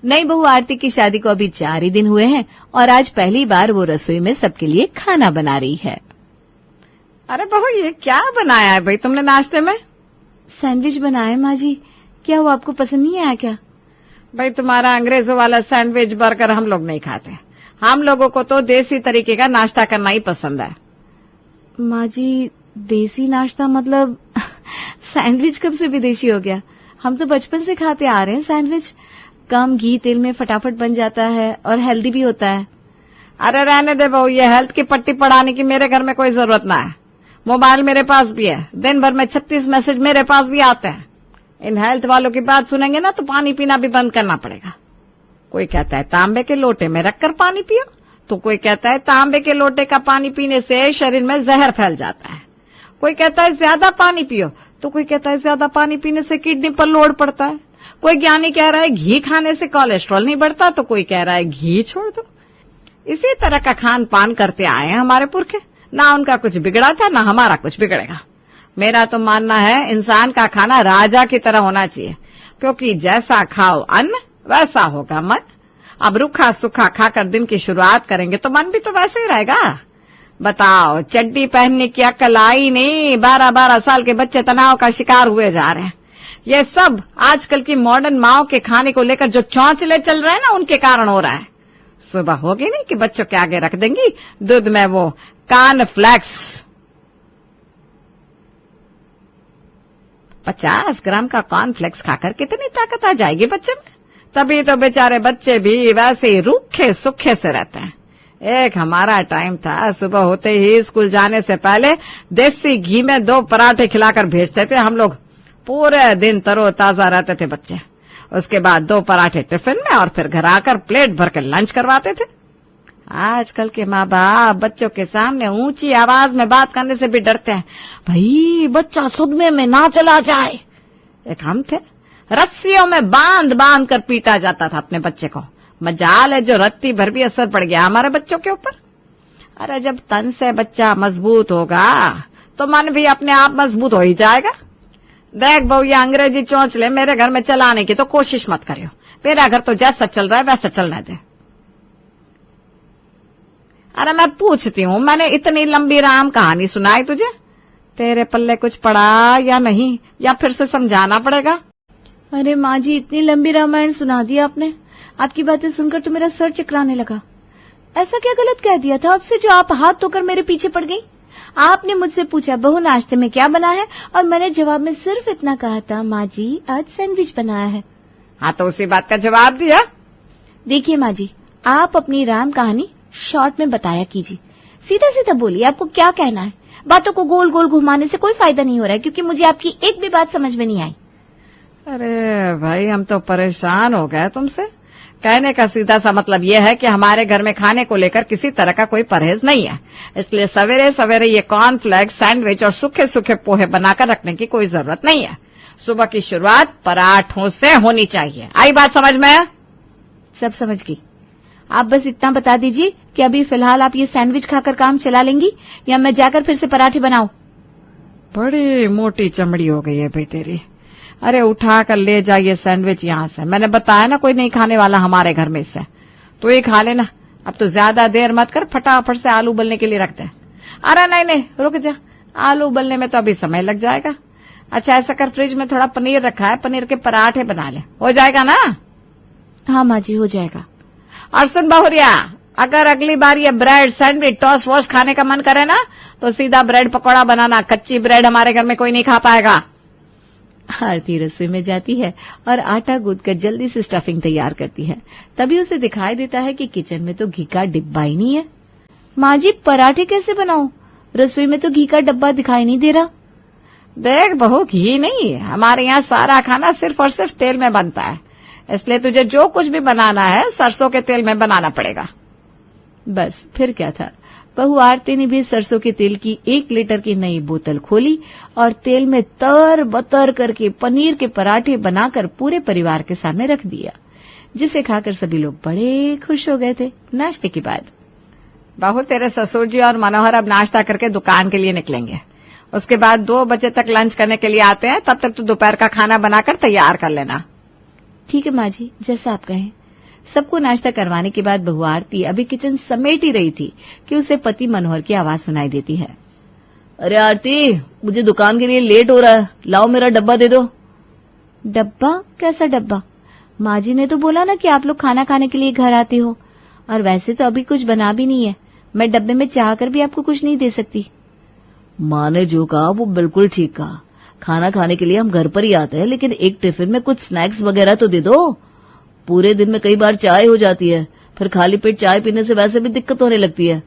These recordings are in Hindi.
नई बहू आरती की शादी को अभी 4 ही दिन हुए हैं और आज पहली बार वो रसोई में सबके लिए खाना बना रही है। अरे बहू, ये क्या बनाया है भाई तुमने नाश्ते में? सैंडविच बनाए माँ जी। क्या वो आपको पसंद नहीं आया क्या? भाई तुम्हारा अंग्रेजों वाला सैंडविच बर्गर हम लोग नहीं खाते। हम लोगों को तो देसी तरीके का नाश्ता करना ही पसंद है। माँ जी, देसी नाश्ता मतलब सैंडविच कब से विदेशी हो गया? हम तो बचपन से खाते आ रहे हैं सैंडविच। कम घी तेल में फटाफट बन जाता है और हेल्दी भी होता है। अरे रहने दे बहू, ये हेल्थ की पट्टी पढ़ाने की मेरे घर में कोई जरूरत ना है। मोबाइल मेरे पास भी है, दिन भर में 36 मैसेज मेरे पास भी आते हैं। इन हेल्थ वालों की बात सुनेंगे ना तो पानी पीना भी बंद करना पड़ेगा। कोई कहता है तांबे के लोटे में रखकर पानी पियो, तो कोई कहता है तांबे के लोटे का पानी पीने से शरीर में जहर फैल जाता है। कोई कहता है ज्यादा पानी पियो, तो कोई कहता है ज्यादा पानी पीने से किडनी पर लोड पड़ता है। कोई ज्ञानी कह रहा है घी खाने से कोलेस्ट्रॉल नहीं बढ़ता, तो कोई कह रहा है घी छोड़ दो। इसी तरह का खान पान करते आए हैं हमारे पुरखे। ना उनका कुछ बिगड़ा था, ना हमारा कुछ बिगड़ेगा। मेरा तो मानना है इंसान का खाना राजा की तरह होना चाहिए, क्योंकि जैसा खाओ अन्न वैसा होगा मन। अब रूखा सूखा खाकर दिन की शुरुआत करेंगे तो मन भी तो वैसे ही रहेगा। बताओ, चड्डी पहनने की अक्ल आई नहीं, 12-12 साल के बच्चे तनाव का शिकार हुए जा रहे हैं। ये सब आजकल की मॉडर्न माओ के खाने को लेकर जो चौंचले चल रहे हैं ना, उनके कारण हो रहा है। सुबह होगी नहीं कि बच्चों के आगे रख देंगी दूध में वो कॉर्नफ्लेक्स। 50 ग्राम का कॉर्नफ्लेक्स खाकर कितनी ताकत आ जाएगी बच्चे में? तभी तो बेचारे बच्चे भी वैसे ही रूखे सूखे से रहते हैं। एक हमारा टाइम था, सुबह होते ही स्कूल जाने से पहले देसी घी में 2 पराठे खिलाकर भेजते थे हम लोग। पूरे दिन तरोताजा रहते थे बच्चे। उसके बाद 2 पराठे टिफिन में और फिर घर आकर प्लेट भर के लंच करवाते थे। आजकल के माँ बाप बच्चों के सामने ऊंची आवाज में बात करने से भी डरते हैं, भाई बच्चा सदमे में ना चला जाए। एक हम थे, रस्सियों में बांध बांध कर पीटा जाता था अपने बच्चे को। मजाल है जो रत्ती भर भी असर पड़ गया हमारे बच्चों के ऊपर। अरे जब तन से बच्चा मजबूत होगा तो मन भी अपने आप मजबूत हो ही जाएगा। देख बहू, ये अंग्रेजी चौंचले मेरे घर में चलाने की तो कोशिश मत करियो। मेरा घर तो जैसा चल रहा है वैसा चलने दे। अरे मैं पूछती हूँ, मैंने इतनी लंबी राम कहानी सुनाई तुझे? तेरे पल्ले कुछ पड़ा या नहीं, या फिर से समझाना पड़ेगा? अरे माँ जी, इतनी लंबी रामायण सुना दी आपने। आपकी बातें सुनकर तो मेरा सर चकराने लगा। ऐसा क्या गलत कह दिया था आपसे जो आप हाथ धोकर मेरे पीछे पड़ गई? आपने मुझसे पूछा बहू नाश्ते में क्या बना है, और मैंने जवाब में सिर्फ इतना कहा था, माँ जी आज सैंडविच बनाया है। हाँ तो उसी बात का जवाब दिया। देखिए माँ जी, आप अपनी राम कहानी शॉर्ट में बताया कीजिए। सीधा सीधा बोलिए आपको क्या कहना है। बातों को गोल गोल घुमाने से कोई फायदा नहीं हो रहा है, क्योंकि मुझे आपकी एक भी बात समझ में नहीं आई। अरे भाई, हम तो परेशान हो गए तुमसे। कहने का सीधा सा मतलब यह है कि हमारे घर में खाने को लेकर किसी तरह का कोई परहेज नहीं है, इसलिए सवेरे सवेरे ये कॉर्नफ्लेक्स, सैंडविच और सूखे सूखे पोहे बनाकर रखने की कोई जरूरत नहीं है। सुबह की शुरुआत पराठों से होनी चाहिए। आई बात समझ में? सब समझ गई। आप बस इतना बता दीजिए कि अभी फिलहाल आप ये सैंडविच खाकर काम चला लेंगी या मैं जाकर फिर से पराठे बनाऊं? बड़ी मोटी चमड़ी हो गई है भाई तेरी। अरे उठा कर ले जाइए सैंडविच यहाँ से। मैंने बताया ना कोई नहीं खाने वाला हमारे घर में इससे, तो ये खा लेना। अब तो ज्यादा देर मत कर, फटाफट से आलू उबलने के लिए रख दे। अरे नहीं नहीं, रुक जा, आलू उबलने में तो अभी समय लग जाएगा। अच्छा ऐसा कर, फ्रिज में थोड़ा पनीर रखा है, पनीर के पराठे बना ले, हो जाएगा ना? हाँ माँ जी, हो जाएगा। और सुन बहुरिया, अगर अगली बार ये ब्रेड सैंडविच टॉस वॉस खाने का मन करे ना तो सीधा ब्रेड पकौड़ा बनाना। कच्ची ब्रेड हमारे घर में कोई नहीं खा पाएगा। आरती रसोई में जाती है और आटा गूंथ कर जल्दी से स्टफिंग तैयार करती है। तभी उसे दिखाई देता है कि किचन में तो घी का डिब्बा ही नहीं है। माँ जी, पराठे कैसे बनाऊं? रसोई में तो घी का डब्बा दिखाई नहीं दे रहा। देख बहू, घी नहीं है हमारे यहाँ, सारा खाना सिर्फ और सिर्फ तेल में बनता है, इसलिए तुझे जो कुछ भी बनाना है सरसों के तेल में बनाना पड़ेगा। बस फिर क्या था, बहू आरती ने भी सरसों के तेल की 1 लीटर की नई बोतल खोली और तेल में तर बतर करके पनीर के पराठे बनाकर पूरे परिवार के सामने रख दिया, जिसे खाकर सभी लोग बड़े खुश हो गए थे। नाश्ते के बाद बहू, तेरे ससुर जी और मनोहर अब नाश्ता करके दुकान के लिए निकलेंगे। उसके बाद 2 बजे तक लंच करने के लिए आते हैं। तब तक तो दोपहर का खाना बनाकर तैयार कर लेना। ठीक है माँ जी, जैसा आप कहें। सबको नाश्ता करवाने के बाद बहू आरती अभी किचन समेट ही रही थी कि उसे पति मनोहर की आवाज सुनाई देती है। अरे आरती, मुझे दुकान के लिए लेट हो रहा है, लाओ मेरा डब्बा दे दो। डब्बा? कैसा डब्बा? माँ जी ने तो बोला ना कि आप लोग खाना खाने के लिए घर आते हो, और वैसे तो अभी कुछ बना भी नहीं है। मैं डब्बे में चाह कर भी आपको कुछ नहीं दे सकती। माँ ने जो कहा वो बिल्कुल ठीक कहा। खाना खाने के लिए हम घर पर ही आते हैं, लेकिन एक टिफिन में कुछ स्नैक्स वगैरह तो दे दो। पूरे दिन में कई बार चाय हो जाती है, फिर खाली पेट चाय पीने से वैसे भी दिक्कत होने लगती है।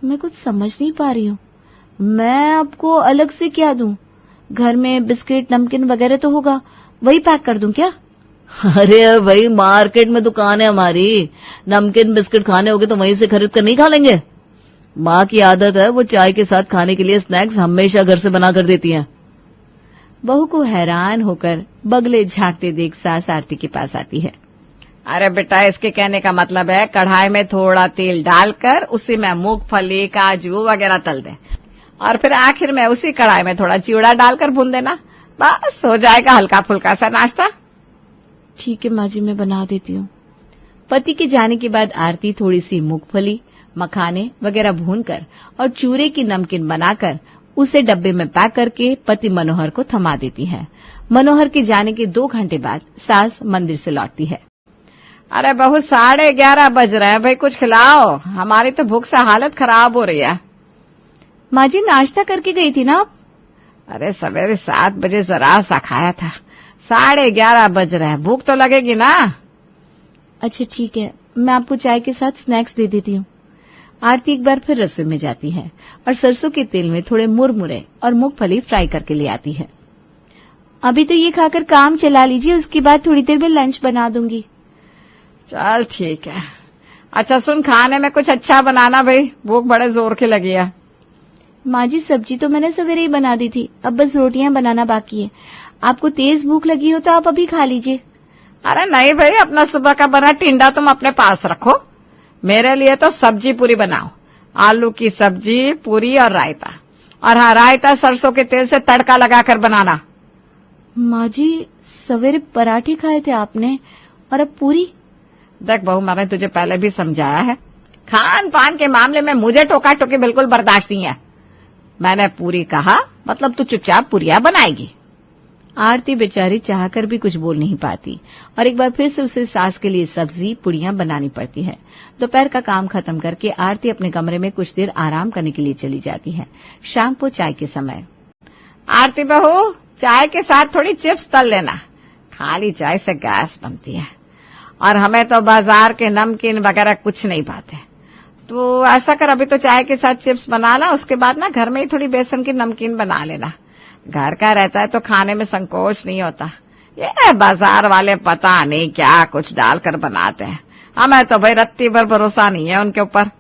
मैं कुछ समझ नहीं पा रही हूँ। मैं आपको अलग से क्या दूं? घर में बिस्किट नमकीन वगैरह तो होगा, वही पैक कर दूं क्या? अरे भाई, मार्केट में दुकान है हमारी, नमकीन बिस्किट खाने होगे तो वहीं से खरीद कर नहीं खा लेंगे? माँ की आदत है, वो चाय के साथ खाने के लिए स्नैक्स हमेशा घर से बना कर देती हैं। बहू को हैरान होकर बगले झांकते देख सास आरती के पास आती है। अरे बेटा, इसके कहने का मतलब है कढ़ाई में थोड़ा तेल डालकर उसी में मूंगफली काजू वगैरह तल दे, और फिर आखिर में उसी कढ़ाई में थोड़ा चिवड़ा डालकर भून देना। बस हो जाएगा हल्का फुल्का सा नाश्ता। ठीक है माँ जी, मैं बना देती हूँ। पति के जाने के बाद आरती थोड़ी सी मूंगफली मखाने वगैरह भूनकर और चूरे की नमकीन बनाकर उसे डब्बे में पैक करके पति मनोहर को थमा देती है। मनोहर के जाने के 2 घंटे बाद सास मंदिर से लौटती है। अरे बहू, 11:30 बज रहे हैं, भाई कुछ खिलाओ, हमारी तो भूख से हालत खराब हो रही है। माँ जी, नाश्ता करके गई थी ना आप? अरे सवेरे 7 बजे जरा सा खाया था, 11:30 बज रहे हैं, भूख तो लगेगी ना। अच्छा ठीक है, मैं आपको चाय के साथ स्नैक्स दे देती हूँ। आरती एक बार फिर रसोई में जाती है और सरसों के तेल में थोड़े मुरमुरे और मूंगफली फ्राई करके ले आती है। अभी तो ये खाकर काम चला लीजिए, उसके बाद थोड़ी देर में लंच बना दूंगी। चल ठीक है। अच्छा सुन, खाने में कुछ अच्छा बनाना भाई, भूख बड़े जोर की लगी है। माँ जी, सब्जी तो मैंने सवेरे ही बना दी थी, अब बस रोटियां बनाना बाकी है। आपको तेज भूख लगी हो तो आप अभी खा लीजिए। अरे नहीं भाई, अपना सुबह का बना टिंडा तुम अपने पास रखो, मेरे लिए तो सब्जी पूरी बनाओ, आलू की सब्जी पूरी और रायता। और हाँ, रायता सरसों के तेल से तड़का लगाकर बनाना। माँ जी, सवेरे पराठे खाए थे आपने और अब पूरी? देख बहू, मैंने तुझे पहले भी समझाया है, खान पान के मामले में मुझे टोका टोकी बिल्कुल बर्दाश्त नहीं है। मैंने पूरी कहा मतलब तू चुपचाप पूरियां बनाएगी। आरती बेचारी चाहकर भी कुछ बोल नहीं पाती और एक बार फिर से उसे सास के लिए सब्जी पुड़ियां बनानी पड़ती है। दोपहर का काम खत्म करके आरती अपने कमरे में कुछ देर आराम करने के लिए चली जाती है। शाम को चाय के समय, आरती बहू, चाय के साथ थोड़ी चिप्स तल लेना, खाली चाय से गैस बनती है और हमें तो बाजार के नमकीन वगैरह कुछ नहीं पाते। तो ऐसा कर, अभी तो चाय के साथ चिप्स बना ला, उसके बाद ना घर में ही थोड़ी बेसन की नमकीन बना लेना। घर का रहता है तो खाने में संकोच नहीं होता। ये बाजार वाले पता नहीं क्या कुछ डालकर बनाते हैं, हमें तो भाई रत्ती भर भरोसा नहीं है उनके ऊपर।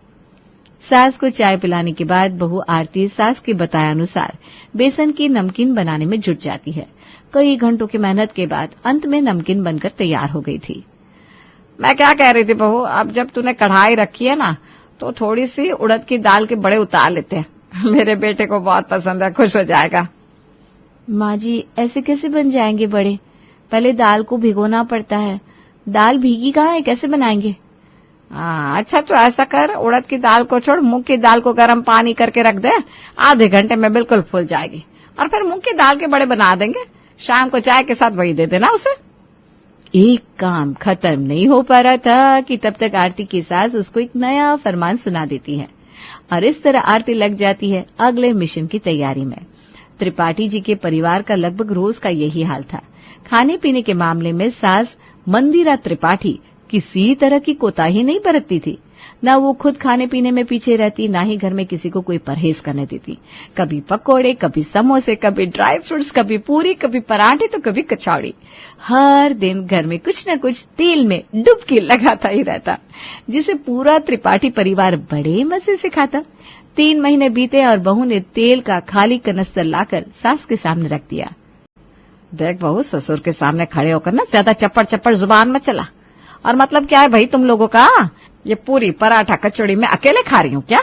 सास को चाय पिलाने के बाद बहू आरती सास के बताए अनुसार बेसन की नमकीन बनाने में जुट जाती है। कई घंटों की मेहनत के बाद अंत में नमकीन बनकर तैयार हो गई थी। मैं क्या कह रही थी बहू, अब जब तूने कढ़ाई रखी है ना, तो थोड़ी सी उड़द की दाल के बड़े उतार लेते हैं, मेरे बेटे को बहुत पसंद है, खुश हो जाएगा। माँ जी, ऐसे कैसे बन जाएंगे बड़े? पहले दाल को भिगोना पड़ता है, दाल भीगी कहाँ है, कैसे बनाएंगे? हाँ अच्छा, तो ऐसा कर, उड़द की दाल को छोड़, मूंग की दाल को गर्म पानी करके रख दे, आधे घंटे में बिल्कुल फूल जाएगी, और फिर मूंग की दाल के बड़े बना देंगे। शाम को चाय के साथ वही दे देना उसे। एक काम खत्म नहीं हो पा रहा था कि तब तक आरती की सास उसको एक नया फरमान सुना देती है और इस तरह आरती लग जाती है अगले मिशन की तैयारी में। त्रिपाठी जी के परिवार का लगभग रोज का यही हाल था। खाने पीने के मामले में सास मंदिरा त्रिपाठी किसी तरह की कोताही नहीं बरतती थी। न वो खुद खाने पीने में पीछे रहती, ना ही घर में किसी को कोई परहेज करने देती। कभी पकोड़े, कभी समोसे, कभी ड्राई फ्रूट्स, कभी पूरी, कभी पराठे, तो कभी कचौड़ी। हर दिन घर में कुछ न कुछ तेल में डुबकी लगाता ही रहता, जिसे पूरा त्रिपाठी परिवार बड़े मजे से खाता। 3 महीने बीते और बहू ने तेल का खाली कनस्तर लाकर सास के सामने रख दिया। देख बहू, ससुर के सामने खड़े होकर ना ज्यादा चप्पड़ चप्पड़ जुबान में चला। और मतलब क्या है भाई तुम लोगों का? ये पूरी पराठा कचौड़ी में अकेले खा रही हूँ क्या?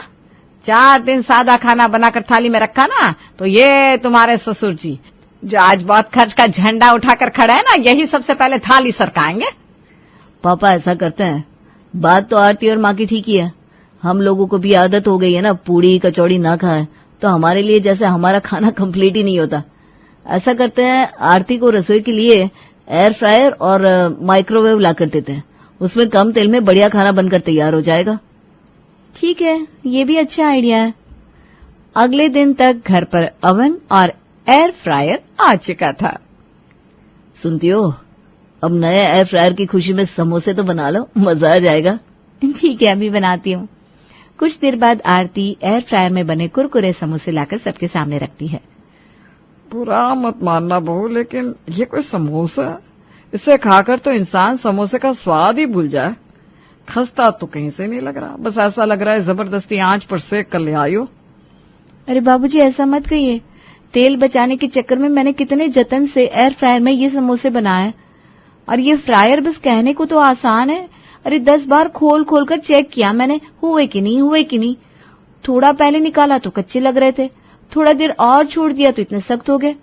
4 दिन सादा खाना बनाकर थाली में रखा ना, तो ये तुम्हारे ससुर जी जो आज बहुत खर्च का झंडा उठाकर खड़ा है ना, यही सबसे पहले थाली सरकाएंगे। पापा ऐसा करते हैं। बात तो आरती और माँ की ठीक ही है, हम लोगों को भी आदत हो गई है ना, पूड़ी कचौड़ी ना खाए तो हमारे लिए जैसे हमारा खाना कंप्लीट ही नहीं होता। ऐसा करते हैं, आरती को रसोई के लिए एयर फ्रायर और माइक्रोवेव ला कर देते हैं, उसमें कम तेल में बढ़िया खाना बनकर तैयार हो जाएगा। ठीक है, ये भी अच्छा आइडिया है। अगले दिन तक घर पर ओवन और एयर फ्रायर आ चुका था। सुनती हो, अब नए एयर फ्रायर की खुशी में समोसे तो बना लो, मजा आ जाएगा। ठीक है, अभी बनाती हूँ। कुछ देर बाद आरती एयर फ्रायर में बने कुरकुरे समोसे लाकर सबके सामने रखती है। बुरा मत मानना बहू, लेकिन ये कोई समोसा है? इसे खाकर तो इंसान समोसे का स्वाद ही भूल जाए। खस्ता तो कहीं से नहीं लग रहा, बस ऐसा लग रहा है जबरदस्ती आंच पर सेक कर ले आई हो। अरे बाबूजी, ऐसा मत कहिए। तेल बचाने के चक्कर में मैंने कितने जतन से एयर फ्रायर में ये समोसे बनाए, और ये फ्रायर बस कहने को तो आसान है। अरे 10 बार खोल खोल कर चेक किया मैंने, हुए कि नहीं। थोड़ा पहले निकाला तो कच्चे लग रहे थे, थोड़ा देर और छोड़ दिया तो इतने सख्त हो गए।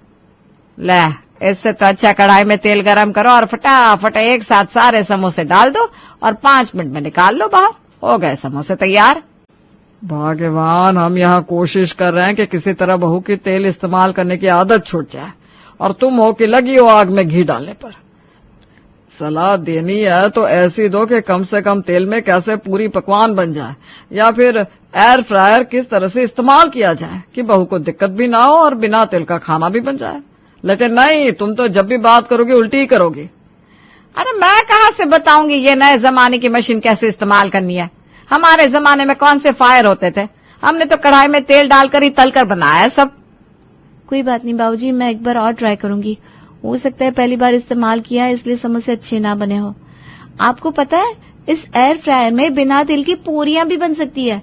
ले, इससे तो अच्छा कढ़ाई में तेल गरम करो और फटाफट एक साथ सारे समोसे डाल दो और 5 मिनट में निकाल लो बाहर, हो गए समोसे तैयार। भगवान, हम यहाँ कोशिश कर रहे हैं कि किसी तरह बहू की तेल इस्तेमाल करने की आदत छूट जाए, और तुम हो कि लगी हो आग में घी डालने पर। सलाह देनी है तो ऐसी दो कि कम से कम तेल में कैसे पूरी पकवान बन जाए, या फिर एयर फ्रायर किस तरह से इस्तेमाल किया जाए कि बहू को दिक्कत भी ना हो और बिना तेल का खाना भी बन जाए। लेकिन नहीं, तुम तो जब भी बात करोगी उल्टी ही करोगी। अरे मैं कहाँ से बताऊंगी ये नए जमाने की मशीन कैसे इस्तेमाल करनी है? हमारे जमाने में कौन से फायर होते थे? हमने तो कढ़ाई में तेल डालकर ही तलकर बनाया है सब। कोई बात नहीं बाबूजी, मैं एक बार और ट्राई करूंगी। हो सकता है पहली बार इस्तेमाल किया है इसलिए समोसे अच्छे ना बने हो। आपको पता है, इस एयर फ्रायर में बिना तेल की पूरियां भी बन सकती है।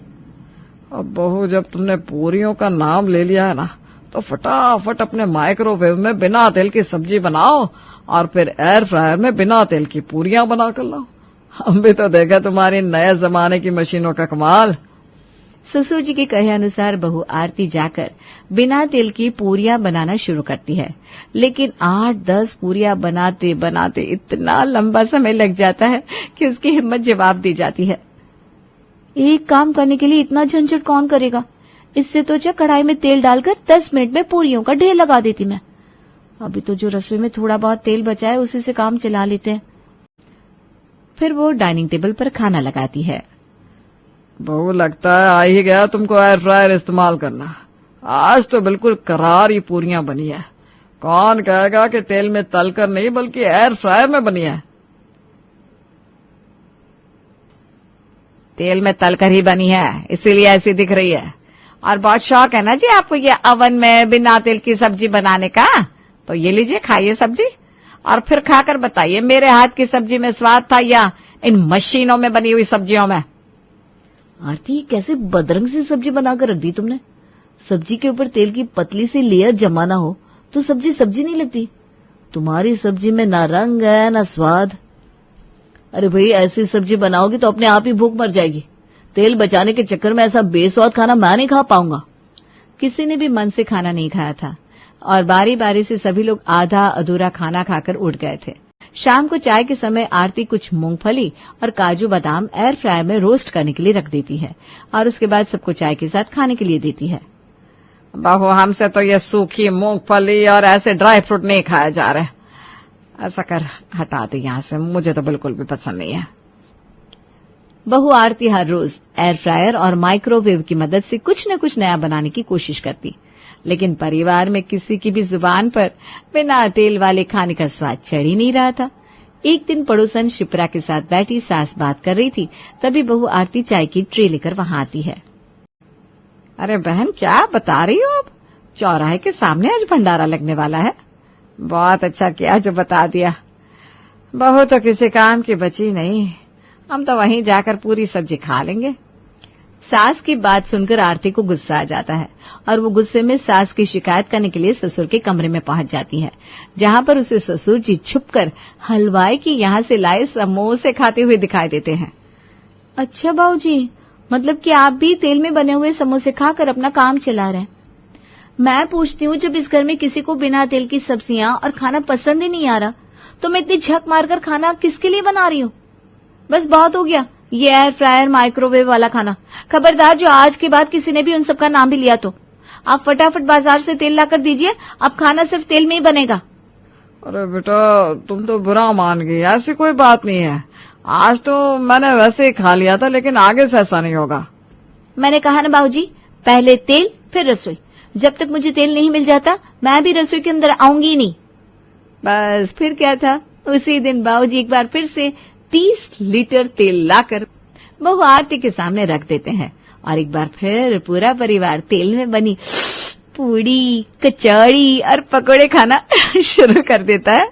अब बहू, जब तुमने पूरियों का नाम ले लिया है ना, तो फटाफट अपने माइक्रोवेव में बिना तेल की सब्जी बनाओ और फिर एयर फ्रायर में बिना तेल की पूरियां बना कर लाओ। हम भी तो देखा तुम्हारी नए जमाने की मशीनों का कमाल। ससुर जी के कहे अनुसार बहू आरती जाकर बिना तेल की पूरियां बनाना शुरू करती है, लेकिन 8-10 पूरियां बनाते बनाते इतना लंबा समय लग जाता है कि उसकी हिम्मत जवाब दी जाती है। एक काम करने के लिए इतना झंझट कौन करेगा? इससे तो अच्छा कढ़ाई में तेल डालकर 10 मिनट में पूरियों का ढेर लगा देती मैं। अभी तो जो रसोई में थोड़ा बहुत तेल बचा है उसी से काम चला लेते हैं। फिर वो डाइनिंग टेबल पर खाना लगाती है। बहू, लगता है आ ही गया तुमको एयर फ्रायर इस्तेमाल करना। आज तो बिल्कुल करारी पूरियां बनी है। कौन कहेगा कि तेल में तलकर नहीं बल्कि एयर फ्रायर में बनी है? तेल में तलकर ही बनी है, इसीलिए ऐसी दिख रही है। और बहुत शौक है ना जी आपको ये ओवन में बिना तेल की सब्जी बनाने का, तो ये लीजिए, खाइए सब्जी और फिर खाकर बताइए मेरे हाथ की सब्जी में स्वाद था या इन मशीनों में बनी हुई सब्जियों में। आरती, कैसे बदरंग सी सब्जी बनाकर रख दी तुमने। सब्जी के ऊपर तेल की पतली सी लेयर जमा ना हो तो सब्जी सब्जी नहीं लगती। तुम्हारी सब्जी में ना रंग है ना स्वाद। अरे भाई, ऐसी सब्जी बनाओगी तो अपने आप ही भूख मर जाएगी। तेल बचाने के चक्कर में ऐसा बेस्वाद खाना मैं नहीं खा पाऊंगा। किसी ने भी मन से खाना नहीं खाया था और बारी बारी से सभी लोग आधा अधूरा खाना खाकर उठ गए थे। शाम को चाय के समय आरती कुछ मूंगफली और काजू बादाम एयर फ्रायर में रोस्ट करने के लिए रख देती है और उसके बाद सबको चाय के साथ खाने के लिए देती है। बहू, हमसे तो ये सूखी मूंगफली और ऐसे ड्राई फ्रूट नहीं खाया जा रहे। ऐसा कर, हटा दे यहाँ से, मुझे तो बिल्कुल भी पसंद नहीं है। बहू आरती हर रोज एयर फ्रायर और माइक्रोवेव की मदद से कुछ न कुछ नया बनाने की कोशिश करती, लेकिन परिवार में किसी की भी जुबान पर बिना तेल वाले खाने का स्वाद चढ़ ही नहीं रहा था। एक दिन पड़ोसन शिप्रा के साथ बैठी सास बात कर रही थी, तभी बहू आरती चाय की ट्रे लेकर वहां आती है। अरे बहन, क्या बता रही हो? अब चौराहे के सामने आज भंडारा लगने वाला है। बहुत अच्छा किया जो बता दिया। बहू तो किसी काम की बची नहीं, हम तो वहीं जाकर पूरी सब्जी खा लेंगे। सास की बात सुनकर आरती को गुस्सा आ जाता है और वो गुस्से में सास की शिकायत करने के लिए ससुर के कमरे में पहुंच जाती है, जहां पर उसे ससुर जी छुपकर हलवाई की यहाँ से लाए समोसे खाते हुए दिखाई देते हैं। अच्छा बाबूजी, मतलब कि आप भी तेल में बने हुए समोसे खाकर अपना काम चला रहे हैं। मैं पूछती हूँ, जब इस घर में किसी को बिना तेल की सब्जियां और खाना पसंद ही नहीं आ रहा, तो मैं इतनी झक मारकर खाना किसके लिए बना रही हूँ? बस बहुत हो गया ये एयर फ्रायर माइक्रोवेव वाला खाना। खबरदार जो आज के बाद किसी ने भी उन सब का नाम भी लिया तो आप फटाफट बाजार से तेल लाकर दीजिए, अब खाना सिर्फ तेल में ही बनेगा। अरे बेटा तुम तो बुरा मान गई, ऐसी कोई बात नहीं है। आज तो मैंने वैसे ही खा लिया था, लेकिन आगे से ऐसा नहीं होगा। मैंने कहा ना बाबूजी, पहले तेल फिर रसोई। जब तक मुझे तेल नहीं मिल जाता मैं भी रसोई के अंदर आऊंगी नहीं। बस फिर क्या था, उसी दिन बाबूजी एक बार फिर से 30 लीटर तेल लाकर बहू आरती के सामने रख देते हैं और एक बार फिर पूरा परिवार तेल में बनी पूड़ी, कचौड़ी और पकोड़े खाना शुरू कर देता है।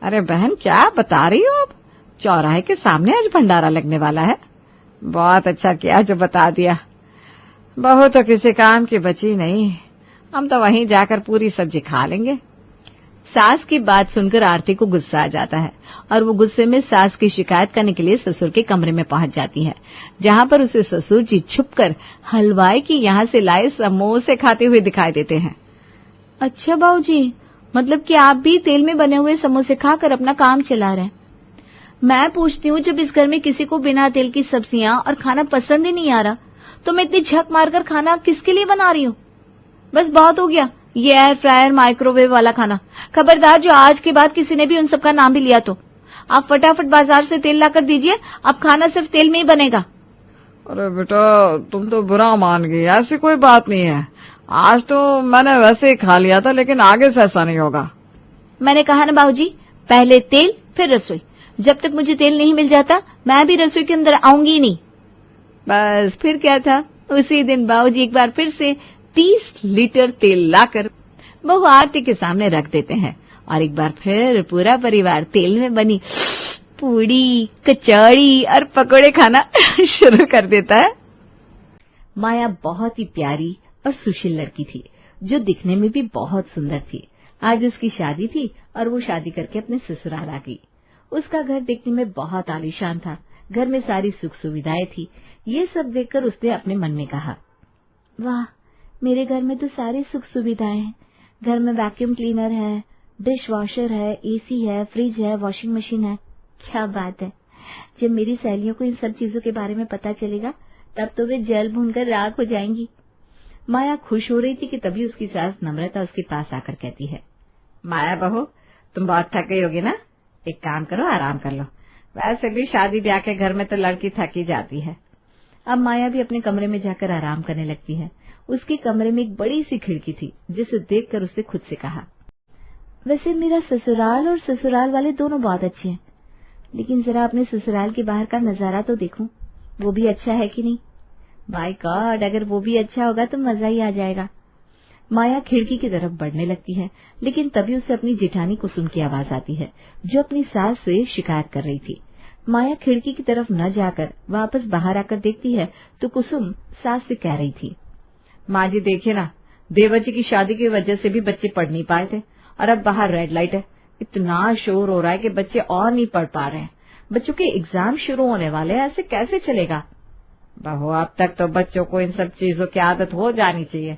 अरे बहन क्या बता रही हो आप? चौराहे के सामने आज भंडारा लगने वाला है। बहुत अच्छा किया जो बता दिया। बहू तो किसी काम की बची नहीं, हम तो वहीं जाकर पूरी सब्जी खा लेंगे। सास की बात सुनकर आरती को गुस्सा आ जाता है और वो गुस्से में सास की शिकायत करने के लिए ससुर के कमरे में पहुंच जाती है, जहां पर उसे ससुर जी छुपकर हलवाई की यहाँ से लाए समोसे खाते हुए दिखाई देते हैं। अच्छा बाबूजी, मतलब कि आप भी तेल में बने हुए समोसे खाकर अपना काम चला रहे हैं। मैं पूछती हूँ, जब इस घर में किसी को बिना तेल की सब्जियां और खाना पसंद ही नहीं आ रहा तो मैं इतनी झक मारकर खाना किसके लिए बना रही हूँ? बस बहुत हो गया ये एयर फ्रायर माइक्रोवेव वाला खाना। खबरदार जो आज के बाद किसी ने भी उन सब का नाम भी लिया तो आप फटाफट बाजार से तेल लाकर दीजिए, अब खाना सिर्फ तेल में ही बनेगा। अरे बेटा तुम तो बुरा मान गई, ऐसी कोई बात नहीं है। आज तो मैंने वैसे ही खा लिया था, लेकिन आगे से ऐसा नहीं होगा। मैंने कहा ना बाबूजी, पहले तेल फिर रसोई। जब तक मुझे तेल नहीं मिल जाता मैं भी रसोई के अंदर आऊंगी नहीं। बस फिर क्या था, उसी दिन बाबूजी एक बार फिर से 30 लीटर तेल लाकर बहू आरती के सामने रख देते हैं और एक बार फिर पूरा परिवार तेल में बनी पूड़ी, कचौड़ी और पकोड़े खाना शुरू कर देता है। माया बहुत ही प्यारी और सुशील लड़की थी, जो दिखने में भी बहुत सुंदर थी। आज उसकी शादी थी और वो शादी करके अपने ससुराल आ गई। उसका घर देखने में बहुत आलीशान था, घर में सारी सुख सुविधाएं थी। ये सब देखकर उसने अपने मन में कहा, वाह, मेरे घर में तो सारी सुख सुविधाएं हैं। घर में वैक्यूम क्लीनर है, डिश वॉशर है, एसी है, फ्रिज है, वॉशिंग मशीन है। क्या बात है। जब मेरी सहेलियों को इन सब चीजों के बारे में पता चलेगा तब तो वे जल भूनकर राख हो जाएंगी। माया खुश हो रही थी कि तभी उसकी सास नम्रता उसके पास आकर कहती है, माया बहू, तुम बहुत थक गई होगी ना, एक काम करो, आराम कर लो। वैसे भी शादी ब्याह के घर में तो लड़की थकी जाती है। अब माया भी अपने कमरे में जाकर आराम करने लगती है। उसके कमरे में एक बड़ी सी खिड़की थी, जिसे देखकर उसने खुद से कहा, वैसे मेरा ससुराल और ससुराल वाले दोनों बहुत अच्छे हैं, लेकिन जरा अपने ससुराल के बाहर का नजारा तो देखूं, वो भी अच्छा है कि नहीं। माय गॉड, अगर वो भी अच्छा होगा तो मजा ही आ जाएगा। माया खिड़की की तरफ बढ़ने लगती है, लेकिन तभी उसे अपनी जेठानी कुसुम की आवाज आती है, जो अपनी सास से शिकायत कर रही थी। माया खिड़की की तरफ न जाकर वापस बाहर आकर देखती है तो कुसुम सास से कह रही थी, माँ जी देखिए ना, देवर जी की शादी की वजह से भी बच्चे पढ़ नहीं पाए थे और अब बाहर रेड लाइट है। इतना शोर हो रहा है कि बच्चे और नहीं पढ़ पा रहे हैं। बच्चों के एग्जाम शुरू होने वाले हैं, ऐसे कैसे चलेगा। बहू, अब तक तो बच्चों को इन सब चीजों की आदत हो जानी चाहिए।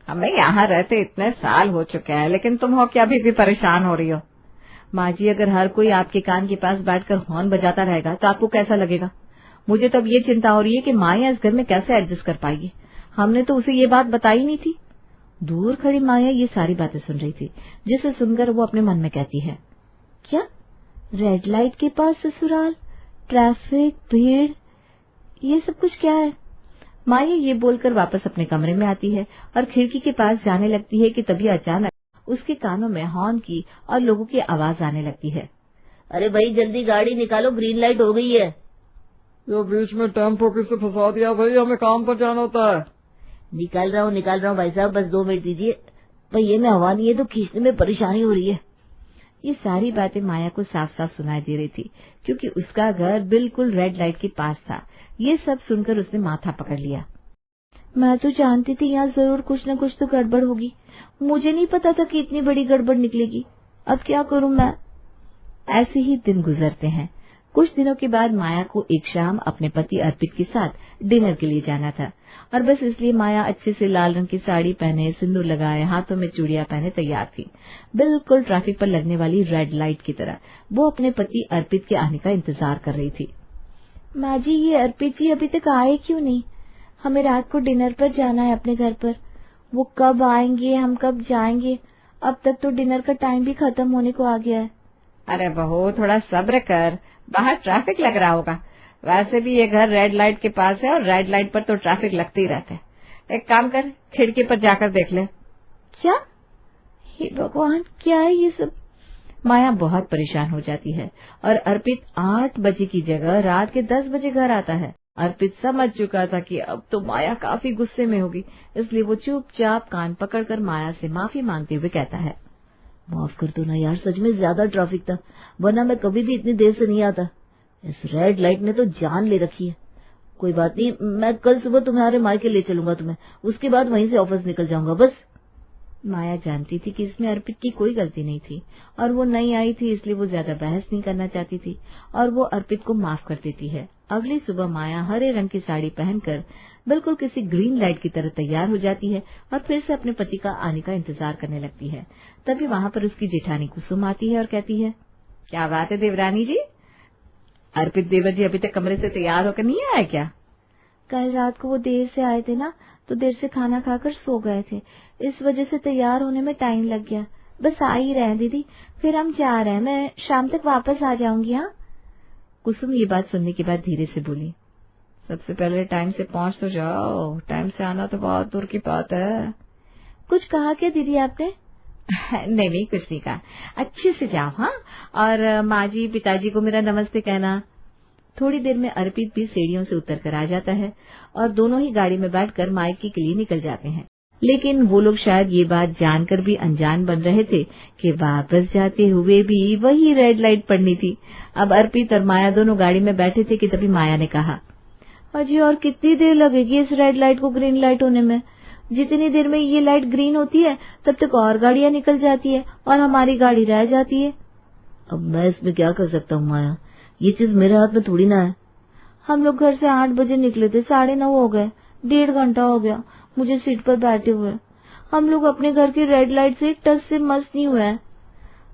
हमें यहाँ रहते इतने साल हो चुके हैं, लेकिन तुम हो क्या अभी भी परेशान हो रही हो। माँ जी, अगर हर कोई आपके कान के पास बैठकर हॉर्न बजाता रहेगा तो आपको कैसा लगेगा। मुझे तो अब ये चिंता हो रही है कि माया इस घर में कैसे एडजस्ट कर पाएगी। हमने तो उसे ये बात बताई नहीं थी। दूर खड़ी माया ये सारी बातें सुन रही थी, जिसे सुनकर वो अपने मन में कहती है, क्या रेड लाइट के पास ससुराल, ट्रैफिक, भीड़, ये सब कुछ क्या है। माया ये बोलकर वापस अपने कमरे में आती है और खिड़की के पास जाने लगती है कि तभी अचानक उसके कानों में हॉर्न की और लोगों की आवाज आने लगती है। अरे भाई जल्दी गाड़ी निकालो, ग्रीन लाइट हो गई है। ये बीच में टेम्पो किससे फंसा दिया भाई, हमें काम पर जाना होता है। निकाल रहा हूँ भाई साहब, बस 2 मिनट दीजिए। पहिए में हवा नहीं है तो खींचने में परेशानी हो रही है। ये सारी बातें माया को साफ साफ सुनाई दे रही थी, क्योंकि उसका घर बिल्कुल रेड लाइट के पास था। ये सब सुनकर उसने माथा पकड़ लिया। मैं तो जानती थी यहाँ जरूर कुछ न कुछ तो गड़बड़ होगी, मुझे नहीं पता था कि इतनी बड़ी गड़बड़ निकलेगी। अब क्या करूँ मैं। ऐसे ही दिन गुजरते हैं। कुछ दिनों के बाद माया को एक शाम अपने पति अर्पित के साथ डिनर के लिए जाना था और बस इसलिए माया अच्छे से लाल रंग की साड़ी पहने, सिंदूर लगाए, हाथों में चूड़ियां पहने तैयार थी। बिल्कुल ट्रैफिक पर लगने वाली रेड लाइट की तरह वो अपने पति अर्पित के आने का इंतजार कर रही थी। माँ जी, ये अर्पित जी अभी तक आए क्यों नहीं? हमें रात को डिनर पर जाना है अपने घर पर। वो कब आएंगे, हम कब जाएंगे? अब तक तो डिनर का टाइम भी खत्म होने को आ गया है। अरे बहू, थोड़ा सब्र कर, बाहर ट्रैफिक लग रहा होगा। वैसे भी ये घर रेड लाइट के पास है और रेड लाइट पर तो ट्रैफिक लगते ही रहता है। एक काम कर, खिड़की पर जाकर देख ले। क्या? हे भगवान, क्या है ये सब? माया बहुत परेशान हो जाती है और अर्पित 8 बजे की जगह रात के 10 बजे घर आता है। अर्पित समझ चुका था कि अब तो माया काफी गुस्से में होगी, इसलिए वो चुपचाप कान पकड़कर माया से माफी मांगते हुए कहता है, माफ कर दो ना यार, सच में ज्यादा ट्रैफिक था, वरना मैं कभी भी इतनी देर से नहीं आता। इस रेड लाइट ने तो जान ले रखी है। कोई बात नहीं, मैं कल सुबह तुम्हारे मायके ले चलूंगा तुम्हें, उसके बाद वहीं से ऑफिस निकल जाऊंगा बस। माया जानती थी कि इसमें अर्पित की कोई गलती नहीं थी और वो नई आई थी, इसलिए वो ज्यादा बहस नहीं करना चाहती थी और वो अर्पित को माफ कर देती है। अगली सुबह माया हरे रंग की साड़ी पहनकर बिल्कुल किसी ग्रीन लाइट की तरह तैयार हो जाती है और फिर से अपने पति का आने का इंतजार करने लगती है। तभी वहाँ पर उसकी जेठानी कुसुम आती है और कहती है, क्या बात है देवरानी जी, अर्पित देवर जी अभी तक कमरे से तैयार होकर नहीं आए क्या? कल रात को वो देर से आए थे ना, तो देर से खाना खाकर सो गए थे, इस वजह से तैयार होने में टाइम लग गया। बस आ ही रहे दीदी, फिर हम जा रहे हैं, मैं शाम तक वापस आ जाऊंगी। हाँ? कुसुम ये बात सुनने के बाद धीरे से बोली, सबसे पहले टाइम से पहुंच तो जाओ, टाइम से आना तो बहुत दूर की बात है। कुछ कहा क्या दीदी आपने? नहीं, कुछ नहीं कहा, अच्छे से जाओ। हाँ, और माँ जी पिताजी को मेरा नमस्ते कहना। थोड़ी देर में अर्पित भी सीढ़ियों से उतर कर आ जाता है और दोनों ही गाड़ी में बैठकर मायके के लिए निकल जाते हैं। लेकिन वो लोग शायद ये बात जानकर भी अनजान बन रहे थे कि वापस जाते हुए भी वही रेड लाइट पड़नी थी। अब अर्पित और माया दोनों गाड़ी में बैठे थे कि तभी माया ने कहा, अजी और कितनी देर लगेगी इस रेड लाइट को ग्रीन लाइट होने में? जितनी देर में ये लाइट ग्रीन होती है तब तक और गाड़ियां निकल जाती है और हमारी गाड़ी रह जाती है। अब मैं इसमें क्या कर सकता हूँ माया, ये चीज मेरे हाथ में थोड़ी ना है। हम लोग घर से 8 बजे निकले थे, 9:30 हो गए, 1.5 घंटा हो गया मुझे सीट पर बैठे हुए। हम लोग अपने घर की रेड लाइट से एक टच से मस नहीं हुए हैं।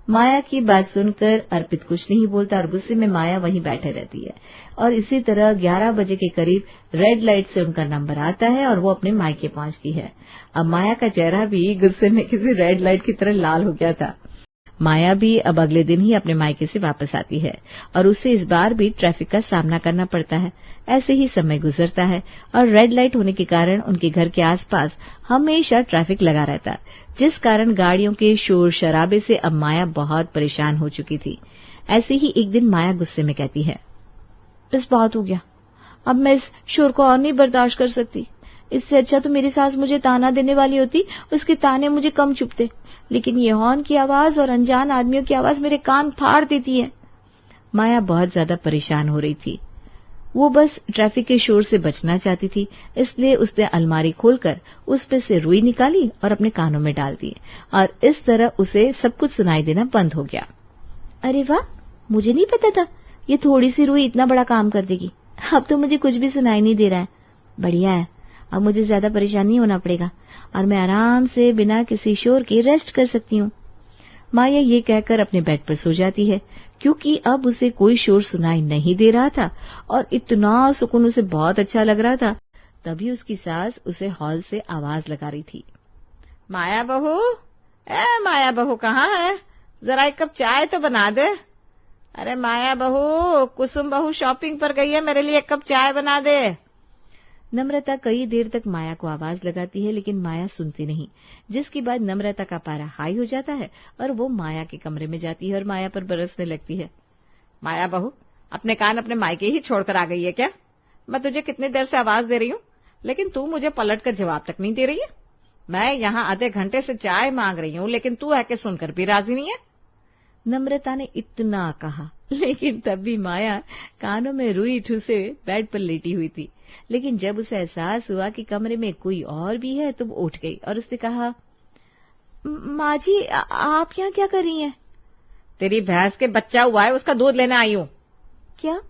माया की बात सुनकर अर्पित कुछ नहीं बोलता और गुस्से में माया वहीं बैठे रहती है और इसी तरह 11 बजे के करीब रेड लाइट से उनका नंबर आता है और वो अपने मायके पहुंचती है। अब माया का चेहरा भी गुस्से में किसी रेड लाइट की तरह लाल हो गया था। माया भी अब अगले दिन ही अपने मायके से वापस आती है और उसे इस बार भी ट्रैफिक का सामना करना पड़ता है। ऐसे ही समय गुजरता है और रेड लाइट होने के कारण उनके घर के आसपास हमेशा ट्रैफिक लगा रहता, जिस कारण गाड़ियों के शोर शराबे से अब माया बहुत परेशान हो चुकी थी। ऐसे ही एक दिन माया गुस्से में कहती है, बस बहुत हो गया, अब मैं इस शोर को और नहीं बर्दाश्त कर सकती। इससे अच्छा तो मेरी सास मुझे ताना देने वाली होती, उसके ताने मुझे कम चुभते, लेकिन ये हॉर्न की आवाज और अनजान आदमियों की आवाज मेरे कान फाड़ देती है। माया बहुत ज्यादा परेशान हो रही थी। वो बस ट्रैफिक के शोर से बचना चाहती थी, इसलिए उसने अलमारी खोलकर उस पे से रुई निकाली और अपने कानों में डाल दी और इस तरह उसे सब कुछ सुनाई देना बंद हो गया। अरे वाह, मुझे नहीं पता था ये थोड़ी सी रुई इतना बड़ा काम कर देगी। अब तो मुझे कुछ भी सुनाई नहीं दे रहा है। बढ़िया है, अब मुझे ज्यादा परेशान नहीं होना पड़ेगा और मैं आराम से बिना किसी शोर के रेस्ट कर सकती हूँ। माया ये कहकर अपने बेड पर सो जाती है क्योंकि अब उसे कोई शोर सुनाई नहीं दे रहा था और इतना सुकून उसे बहुत अच्छा लग रहा था। तभी उसकी सास उसे हॉल से आवाज लगा रही थी, माया बहू, माया बहू कहाँ है? जरा एक कप चाय तो बना दे। अरे माया बहू, कुसुम बहू शॉपिंग पर गई है, मेरे लिए एक कप चाय बना दे। नम्रता कई देर तक माया को आवाज लगाती है लेकिन माया सुनती नहीं, जिसके बाद नम्रता का पारा हाई हो जाता है और वो माया के कमरे में जाती है और माया पर बरसने लगती है। माया बहू, अपने कान अपने मायके ही छोड़कर आ गई है क्या? मैं तुझे कितनी देर से आवाज दे रही हूँ लेकिन तू मुझे पलट कर जवाब तक नहीं दे रही है। मैं यहाँ आधे घंटे से चाय मांग रही हूँ लेकिन तू है कि सुनकर भी राजी नहीं है। नम्रता ने इतना कहा लेकिन तब भी माया कानों में रुई ठूसे बेड पर लेटी हुई थी। लेकिन जब उसे एहसास हुआ कि कमरे में कोई और भी है तो वो उठ गई और उसने कहा, माँ जी आप यहाँ क्या कर रही हैं? तेरी भैंस के बच्चा हुआ है, उसका दूध लेने आई हूँ। क्या?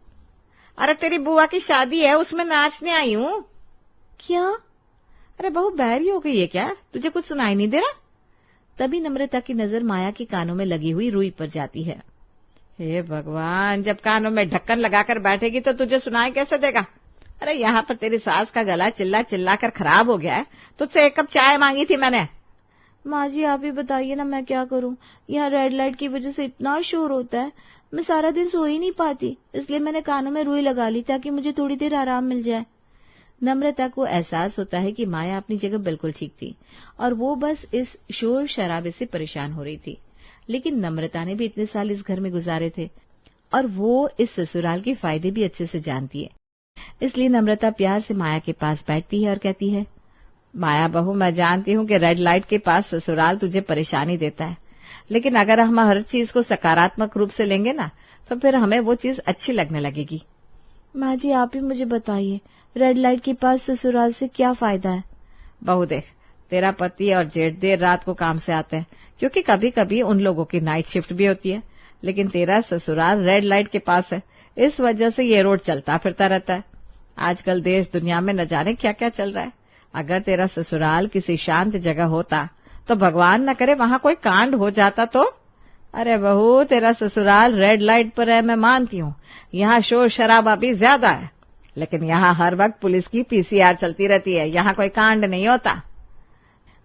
अरे तेरी बुआ की शादी है, उसमें नाचने आई हूँ। क्या? अरे बहू बहरी हो गई है क्या? तुझे कुछ सुनाई नहीं दे रहा? तभी नम्रता की नजर माया के कानों में लगी हुई रुई पर जाती है। हे भगवान, जब कानों में ढक्कन लगाकर बैठेगी तो तुझे सुनाई कैसे देगा? अरे यहाँ पर तेरी सास का गला चिल्ला चिल्ला कर खराब हो गया है, तुझसे 1 कप चाय मांगी थी मैंने। माँ जी आप ही बताइए ना, मैं क्या करूं? यहाँ रेड लाइट की वजह से इतना शोर होता है, मैं सारा दिन सो ही नहीं पाती, इसलिए मैंने कानों में रुई लगा ली ताकि मुझे थोड़ी देर आराम मिल जाए। नम्रता को एहसास होता है कि माया अपनी जगह बिल्कुल ठीक थी और वो बस इस शोर शराबे से परेशान हो रही थी। लेकिन नम्रता ने भी इतने साल इस घर में गुजारे थे और वो इस ससुराल के फायदे भी अच्छे से जानती है। इसलिए नम्रता प्यार से माया के पास बैठती है और कहती है, माया बहू, मैं जानती हूँ कि रेड लाइट के पास ससुराल तुझे परेशानी देता है, लेकिन अगर हम हर चीज को सकारात्मक रूप से लेंगे ना तो फिर हमें वो चीज अच्छी लगने लगेगी। माँ जी आप ही मुझे बताइए, रेड लाइट के पास ससुराल से क्या फायदा है? बहू देख, तेरा पति और जेठ देर रात को काम से आते हैं, क्योंकि कभी कभी उन लोगों की नाइट शिफ्ट भी होती है, लेकिन तेरा ससुराल रेड लाइट के पास है, इस वजह से ये रोड चलता फिरता रहता है। आजकल देश दुनिया में न जाने क्या क्या चल रहा है। अगर तेरा ससुराल किसी शांत जगह होता तो भगवान न करे वहां कोई कांड हो जाता तो। अरे बहू, तेरा ससुराल रेड लाइट पर है, मैं मानती हूँ, यहाँ शोर शराबा भी ज्यादा है, लेकिन यहाँ हर वक्त पुलिस की पीसीआर चलती रहती है, यहाँ कोई कांड नहीं होता।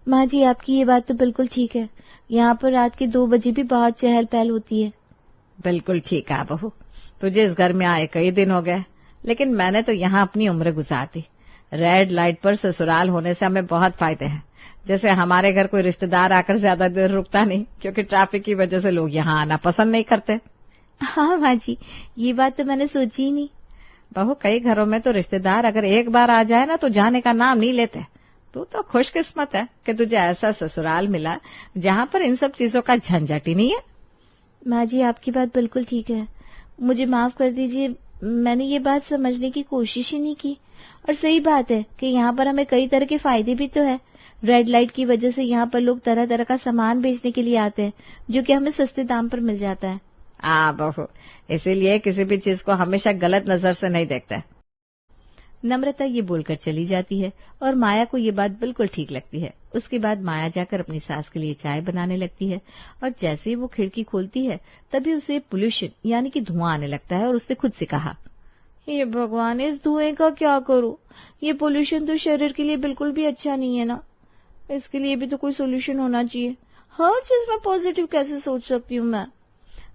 माँ जी आपकी ये बात तो बिल्कुल ठीक है, यहाँ पर रात के 2 बजे भी बहुत चहल पहल होती है। बिल्कुल ठीक है बहू, तुझे इस घर में आए कई दिन हो गए, लेकिन मैंने तो यहाँ अपनी उम्र गुजार दी। रेड लाइट पर ससुराल होने से हमें बहुत फायदे हैं। जैसे हमारे घर कोई रिश्तेदार आकर ज्यादा देर रुकता नहीं, क्योंकि ट्रैफिक की वजह से लोग यहाँ आना पसंद नहीं करते। हाँ माँ जी, ये बात तो मैंने सोची ही नहीं। बहू, कई घरों में तो रिश्तेदार अगर एक बार आ जाए ना तो जाने का नाम नहीं लेते। तू तो खुशकिस्मत है कि तुझे ऐसा ससुराल मिला जहाँ पर इन सब चीजों का झंझट ही नहीं है। माँ जी आपकी बात बिल्कुल ठीक है, मुझे माफ कर दीजिए, मैंने ये बात समझने की कोशिश ही नहीं की। और सही बात है कि यहाँ पर हमें कई तरह के फायदे भी तो है। रेड लाइट की वजह से यहाँ पर लोग तरह तरह का सामान बेचने के लिए आते हैं, जो कि हमें सस्ते दाम पर मिल जाता है। बहू, इसीलिए किसी भी चीज को हमेशा गलत नजर से नहीं देखते। नम्रता ये बोलकर चली जाती है और माया को ये बात बिल्कुल ठीक लगती है। उसके बाद माया जाकर अपनी सास के लिए चाय बनाने लगती है और जैसे ही वो खिड़की खोलती है तभी उसे पोल्यूशन यानी कि धुआं आने लगता है और उसने खुद से कहा, ये भगवान, इस धुएं का क्या करूं? ये पोल्यूशन तो शरीर के लिए बिल्कुल भी अच्छा नहीं है ना, इसके लिए भी तो कोई सोल्यूशन होना चाहिए। हर चीज में पॉजिटिव कैसे सोच सकती हूँ मैं?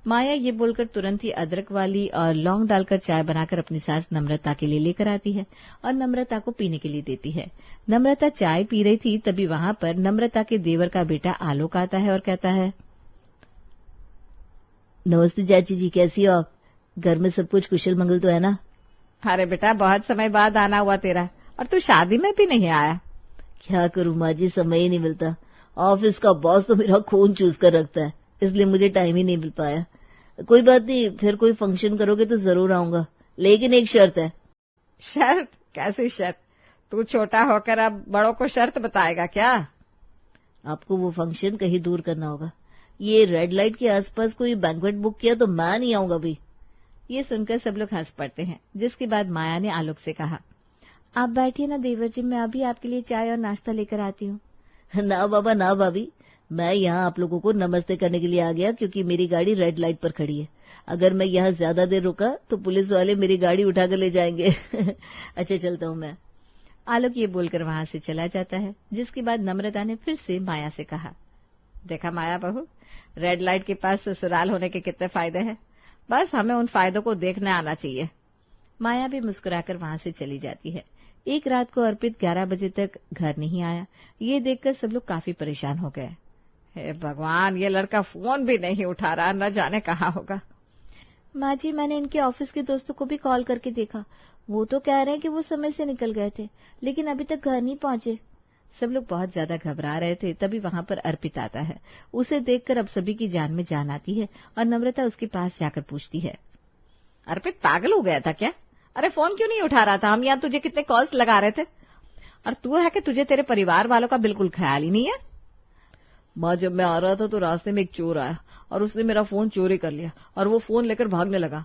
माया ये बोलकर तुरंत ही अदरक वाली और लौंग डालकर चाय बनाकर अपनी सास नम्रता के लिए लेकर आती है और नम्रता को पीने के लिए देती है। नम्रता चाय पी रही थी तभी वहां पर नम्रता के देवर का बेटा आलोक आता है और कहता है, नमस्ते चाची जी, कैसी हो आप? घर में सब कुछ कुशल मंगल तो है ना? अरे बेटा, बहुत समय बाद आना हुआ तेरा, और तू शादी में भी नहीं आया। क्या करूं माँ जी, समय ही नहीं मिलता। ऑफिस का बॉस तो मेरा खून चूस कर रखता है, इसलिए मुझे टाइम ही नहीं मिल पाया। कोई बात नहीं, फिर कोई फंक्शन करोगे तो जरूर आऊंगा, लेकिन एक शर्त है। शर्त? कैसी शर्त? तू छोटा होकर अब बड़ों को शर्त बताएगा क्या? आपको वो फंक्शन कहीं दूर करना होगा। ये रेड लाइट के आसपास कोई बैंक्वेट बुक किया तो मैं नहीं आऊंगा भी। ये सुनकर सब लोग हंस पड़ते हैं, जिसके बाद माया ने आलोक से कहा, आप बैठिए ना देवर जी, मैं अभी आपके लिए चाय और नाश्ता लेकर आती हूँ। ना बाबा ना भाभी, मैं यहाँ आप लोगों को नमस्ते करने के लिए आ गया क्योंकि मेरी गाड़ी रेड लाइट पर खड़ी है। अगर मैं यहाँ ज्यादा देर रुका तो पुलिस वाले मेरी गाड़ी उठाकर ले जाएंगे। अच्छा चलता हूँ मैं। आलोक ये बोलकर वहां से चला जाता है, जिसके बाद नम्रता ने फिर से माया से कहा, देखा माया बहू, रेड लाइट के पास ससुराल होने के कितने फायदे हैं, बस हमें उन फायदों को देखने आना चाहिए। माया भी मुस्कुराकर वहां से चली जाती है। एक रात को अर्पित 11 बजे तक घर नहीं आया। ये देखकर सब लोग काफी परेशान हो गए। हे भगवान, ये लड़का फोन भी नहीं उठा रहा, न जाने कहाँ होगा। माँ जी, मैंने इनके ऑफिस के दोस्तों को भी कॉल करके देखा, वो तो कह रहे हैं कि वो समय से निकल गए थे, लेकिन अभी तक घर नहीं पहुंचे। सब लोग बहुत ज्यादा घबरा रहे थे। तभी वहां पर अर्पित आता है। उसे देखकर अब सभी की जान में जान आती है और नम्रता उसके पास जाकर पूछती है, अर्पित पागल हो गया था क्या? अरे फोन क्यों नहीं उठा रहा था? हम यहाँ तुझे कितने कॉल्स लगा रहे थे, और तू है कि तुझे तेरे परिवार वालों का बिल्कुल ख्याल ही नहीं है। माँ, जब मैं आ रहा था तो रास्ते में एक चोर आया और उसने मेरा फोन चोरी कर लिया और वो फोन लेकर भागने लगा।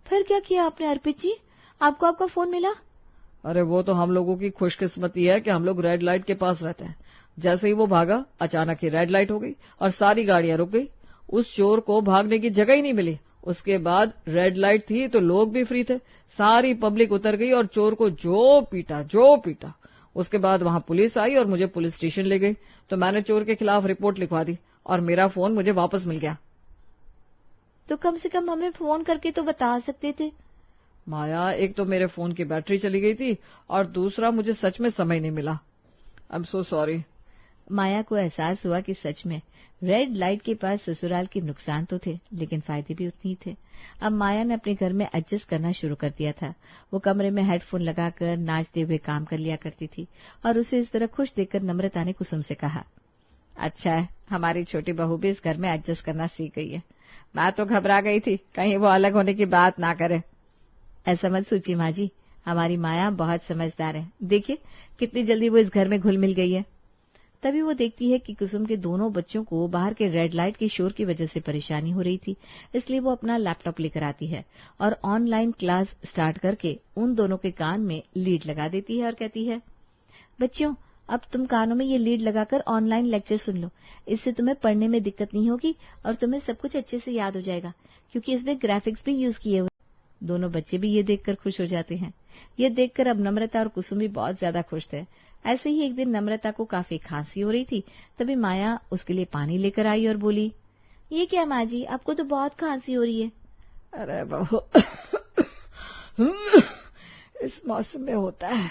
फिर क्या किया आपने अर्पित जी? आपको आपका फोन मिला? अरे वो तो हम लोगों की खुशकिस्मती है कि हम लोग रेड लाइट के पास रहते हैं। जैसे ही वो भागा, अचानक ही रेड लाइट हो गई और सारी गाड़ियां रुक गई। उस चोर को भागने की जगह ही नहीं मिली। उसके बाद रेड लाइट थी तो लोग भी फ्री थे। सारी पब्लिक उतर गई और चोर को जो पीटा। उसके बाद वहां पुलिस आई और मुझे पुलिस स्टेशन ले गई। तो मैंने चोर के खिलाफ रिपोर्ट लिखवा दी और मेरा फोन मुझे वापस मिल गया। तो कम से कम हमें फोन करके तो बता सकते थे। माया, एक तो मेरे फोन की बैटरी चली गई थी और दूसरा मुझे सच में समय नहीं मिला। I am so sorry. माया को एहसास हुआ कि सच में रेड लाइट के पास ससुराल के नुकसान तो थे, लेकिन फायदे भी उतने ही थे। अब माया ने अपने घर में एडजस्ट करना शुरू कर दिया था। वो कमरे में हेडफोन लगाकर नाचते हुए काम कर लिया करती थी और उसे इस तरह खुश देखकर नम्रता ने कुसुम से कहा, अच्छा है, हमारी छोटी बहू भी इस घर में एडजस्ट करना सीख गई है। मैं तो घबरा गई थी कहीं वो अलग होने की बात ना करे। ऐसा मत सोचिए माँ जी, हमारी माया बहुत समझदार है। देखिए कितनी जल्दी वो इस घर में घुल मिल गई है। तभी वो देखती है कि कुसुम के दोनों बच्चों को बाहर के रेड लाइट के शोर की वजह से परेशानी हो रही थी। इसलिए वो अपना लैपटॉप लेकर आती है और ऑनलाइन क्लास स्टार्ट करके उन दोनों के कान में लीड लगा देती है और कहती है, बच्चों अब तुम कानों में ये लीड लगाकर ऑनलाइन लेक्चर सुन लो। इससे तुम्हें पढ़ने में दिक्कत नहीं होगी और तुम्हें सब कुछ अच्छे से याद हो जाएगा, क्योंकि इसमें ग्राफिक्स भी यूज किए हुए। दोनों बच्चे भी ये देखकर खुश हो जाते हैं। ये देखकर अब नम्रता और कुसुम भी बहुत ज्यादा खुश थे। ऐसे ही एक दिन नम्रता को काफी खांसी हो रही थी। तभी माया उसके लिए पानी लेकर आई और बोली, ये क्या माँ जी, आपको तो बहुत खांसी हो रही है। अरे बहू, इस मौसम में होता है।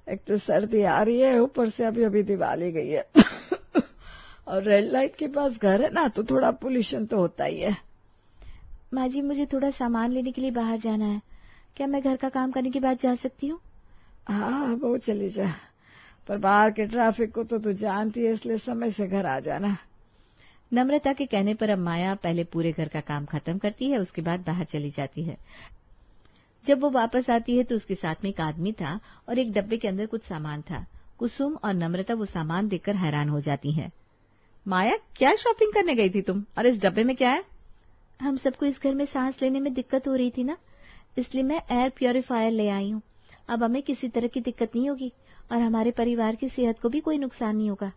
एक तो सर्दी आ रही है, ऊपर से अभी दिवाली गई है और रेड लाइट के पास घर है ना, तो थोड़ा पोल्यूशन तो होता ही है। माँ जी मुझे थोड़ा सामान लेने के लिए बाहर जाना है, क्या मैं घर का काम करने के बाद जा सकती हूँ? हाँ वो चली जा, पर बाहर के ट्रैफिक को तो तू जानती है, इसलिए समय से घर आ जाना। नम्रता के कहने पर अब माया पहले पूरे घर का काम खत्म करती है, उसके बाद बाहर चली जाती है। जब वो वापस आती है तो उसके साथ में एक आदमी था और एक डब्बे के अंदर कुछ सामान था। कुसुम और नम्रता वो सामान देखकर हैरान हो जाती हैं। माया, क्या शॉपिंग करने गई थी तुम, और इस डब्बे में क्या है? हम सबको इस घर में सांस लेने में दिक्कत हो रही थी ना, इसलिए मैं एयर प्योरीफायर ले आई हूँ। अब हमें किसी तरह की दिक्कत नहीं होगी और हमारे परिवार की सेहत को भी कोई नुकसान नहीं होगा।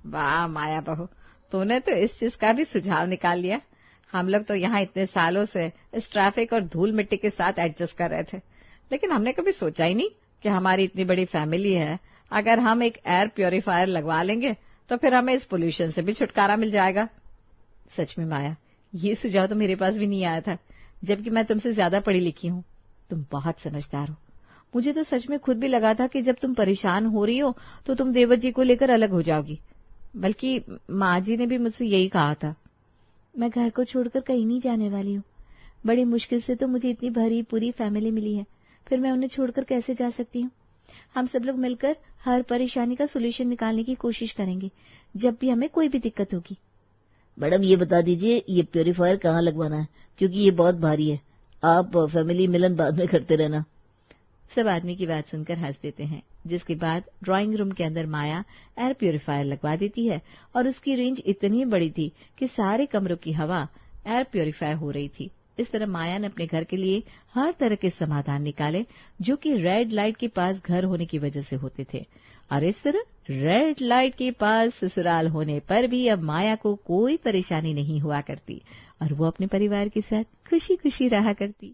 वाह माया बहू, तूने तो इस चीज का भी सुझाव निकाल लिया। हम लोग तो यहाँ इतने सालों से इस ट्रैफिक और धूल मिट्टी के साथ एडजस्ट कर रहे थे, लेकिन हमने कभी सोचा ही नहीं कि हमारी इतनी बड़ी फैमिली है। अगर हम एक एयर प्योरीफायर लगवा लेंगे तो फिर हमें इस पोल्यूशन से भी छुटकारा मिल जाएगा। सच में माया, ये सुझाव तो मेरे पास भी नहीं आया था, जबकि मैं तुमसे ज्यादा पढ़ी लिखी हूँ। तुम बहुत समझदार हो। मुझे तो सच में खुद भी लगा था कि जब तुम परेशान हो रही हो तो तुम देवर जी को लेकर अलग हो जाओगी, बल्कि माँ जी ने भी मुझसे यही कहा था। मैं घर को छोड़कर कहीं नहीं जाने वाली हूँ। बड़ी मुश्किल से तो मुझे इतनी भरी पूरी फैमिली मिली है, फिर मैं उन्हें छोड़कर कैसे जा सकती हूँ? हम सब लोग मिलकर हर परेशानी का सोल्यूशन निकालने की कोशिश करेंगे जब भी हमें कोई भी दिक्कत होगी। मैडम ये बता दीजिए, ये प्योरीफायर कहाँ लगवाना है, क्योंकि ये बहुत भारी है। आप फैमिली मिलन बाद में करते रहना। सब आदमी की बात सुनकर हंस देते हैं, जिसके बाद ड्राइंग रूम के अंदर माया एयर प्योरीफायर लगवा देती है और उसकी रेंज इतनी बड़ी थी कि सारे कमरों की हवा एयर प्योरीफायर हो रही थी। इस तरह माया ने अपने घर के लिए हर तरह के समाधान निकाले जो कि रेड लाइट के पास घर होने की वजह से होते थे, और इस तरह रेड लाइट के पास ससुराल होने पर भी अब माया को कोई परेशानी नहीं हुआ करती और वो अपने परिवार के साथ खुशी खुशी रहा करती।